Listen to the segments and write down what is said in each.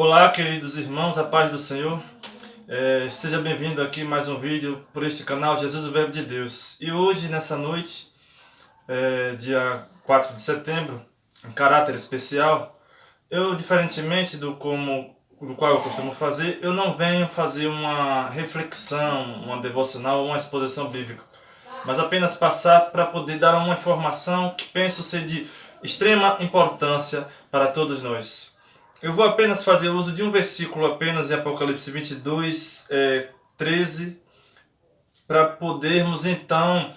Olá, queridos irmãos, a paz do Senhor. Seja bem-vindo aqui mais um vídeo por este canal Jesus, o Verbo de Deus. E hoje, nessa noite, dia 4 de setembro, em caráter especial, eu, diferentemente do qual eu costumo fazer, eu não venho fazer uma reflexão, uma devocional ou uma exposição bíblica, mas apenas passar para poder dar uma informação que penso ser de extrema importância para todos nós. Eu vou apenas fazer uso de um versículo apenas em Apocalipse 22, 13, para podermos então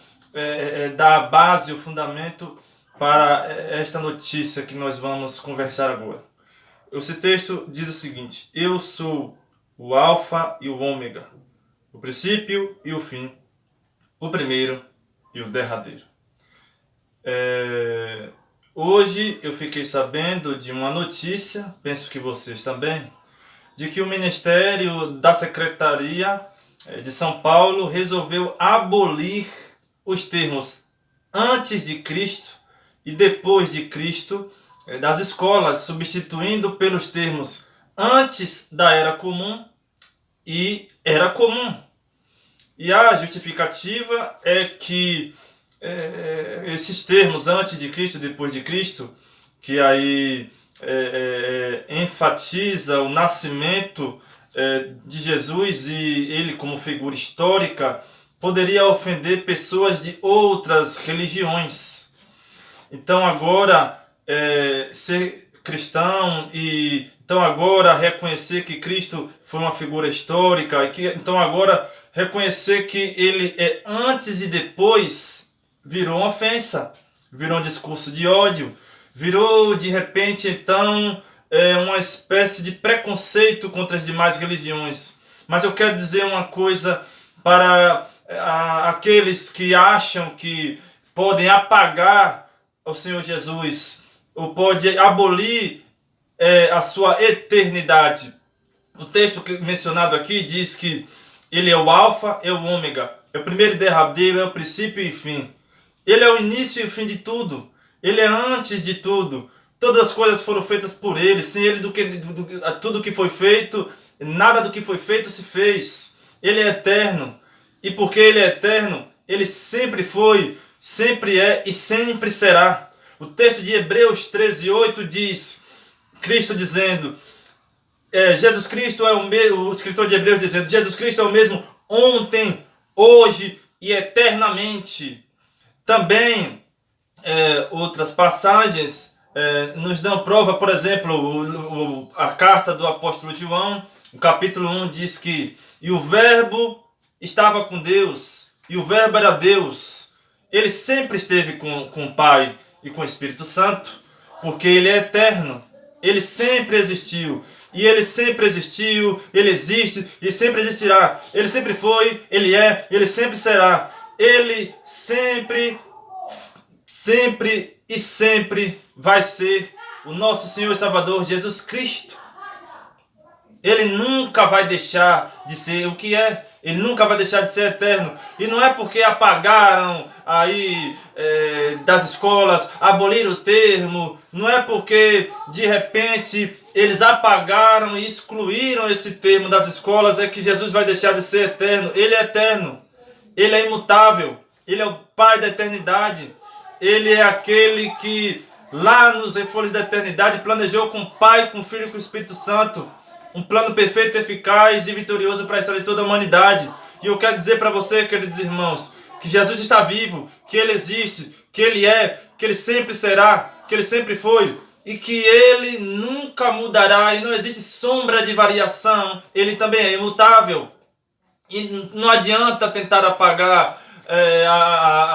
dar a base, o fundamento para esta notícia que nós vamos conversar agora. Esse texto diz o seguinte: eu sou o Alfa e o Ômega, o princípio e o fim, o primeiro e o derradeiro. Hoje eu fiquei sabendo de uma notícia, penso que vocês também, de que o Ministério da Secretaria de São Paulo resolveu abolir os termos antes de Cristo e depois de Cristo das escolas, substituindo pelos termos antes da Era Comum e Era Comum. E a justificativa é que esses termos antes de Cristo e depois de Cristo, que aí enfatiza o nascimento de Jesus e ele como figura histórica, poderia ofender pessoas de outras religiões. Então agora ser cristão e então agora reconhecer que Cristo foi uma figura histórica, e que então agora reconhecer que ele é antes e depois, virou uma ofensa, virou um discurso de ódio, virou de repente então uma espécie de preconceito contra as demais religiões. Mas eu quero dizer uma coisa para aqueles que acham que podem apagar o Senhor Jesus, ou pode abolir a sua eternidade. O texto mencionado aqui diz que ele é o Alfa, é o Ômega, é o primeiro e derradeiro, é o princípio e fim. Ele é o início e o fim de tudo. Ele é antes de tudo. Todas as coisas foram feitas por ele. Sem ele, tudo que foi feito, nada do que foi feito se fez. Ele é eterno. E porque ele é eterno, ele sempre foi, sempre é e sempre será. O texto de Hebreus 13:8 diz, Cristo dizendo, Jesus Cristo é o mesmo, o escritor de Hebreus dizendo, Jesus Cristo é o mesmo ontem, hoje e eternamente. Também outras passagens nos dão prova, por exemplo, a carta do apóstolo João, o capítulo 1 diz que e o verbo estava com Deus, e o verbo era Deus. Ele sempre esteve com o Pai e com o Espírito Santo, porque ele é eterno, ele sempre existiu. E ele sempre existiu, ele existe e sempre existirá. Ele sempre foi, ele é, ele sempre será. Ele sempre e sempre vai ser o nosso Senhor e Salvador Jesus Cristo. Ele nunca vai deixar de ser o que é. Ele nunca vai deixar de ser eterno. E não é porque apagaram aí das escolas, aboliram o termo, não é porque de repente eles apagaram e excluíram esse termo das escolas, é que Jesus vai deixar de ser eterno. Ele é eterno, ele é imutável, ele é o Pai da eternidade, ele é aquele que lá nos refolhos da eternidade planejou com o Pai, com o Filho e com o Espírito Santo um plano perfeito, eficaz e vitorioso para a história de toda a humanidade. E eu quero dizer para você, queridos irmãos, que Jesus está vivo, que Ele existe, que Ele é, que Ele sempre será, que Ele sempre foi, e que Ele nunca mudará, e não existe sombra de variação. Ele também é imutável. E não adianta tentar apagar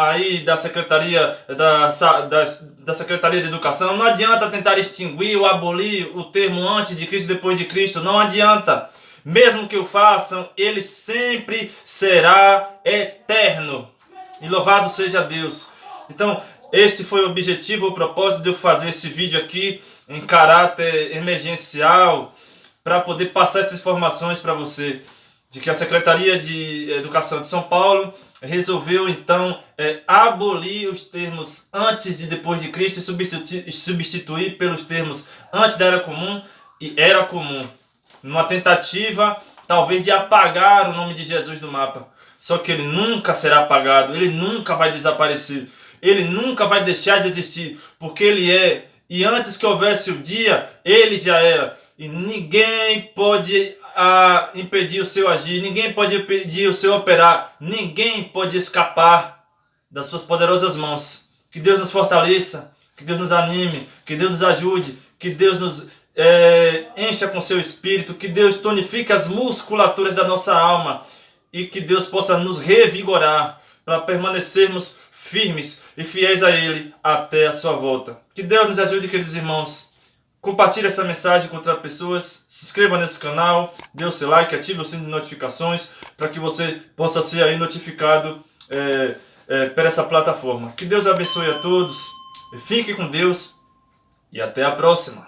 aí da Secretaria da Secretaria de Educação, não adianta tentar extinguir ou abolir o termo antes de Cristo, depois de Cristo, não adianta. Mesmo que o façam, ele sempre será eterno. E louvado seja Deus. Então, este foi o objetivo, o propósito de eu fazer esse vídeo aqui em caráter emergencial, para poder passar essas informações para você, de que a Secretaria de Educação de São Paulo resolveu então abolir os termos antes e depois de Cristo e substituir pelos termos antes da Era Comum e Era Comum, numa tentativa talvez de apagar o nome de Jesus do mapa. Só que ele nunca será apagado, ele nunca vai desaparecer, ele nunca vai deixar de existir, porque ele é, e antes que houvesse o dia, ele já era, e ninguém pode impedir o seu agir, ninguém pode impedir o seu operar, ninguém pode escapar das suas poderosas mãos. Que Deus nos fortaleça, que Deus nos anime, que Deus nos ajude, que Deus nos encha com seu espírito, que Deus tonifique as musculaturas da nossa alma e que Deus possa nos revigorar para permanecermos firmes e fiéis a Ele até a sua volta. Que Deus nos ajude, queridos irmãos. Compartilhe essa mensagem com outras pessoas, se inscreva nesse canal, dê o seu like, ative o sino de notificações para que você possa ser aí notificado por essa plataforma. Que Deus abençoe a todos, fique com Deus e até a próxima.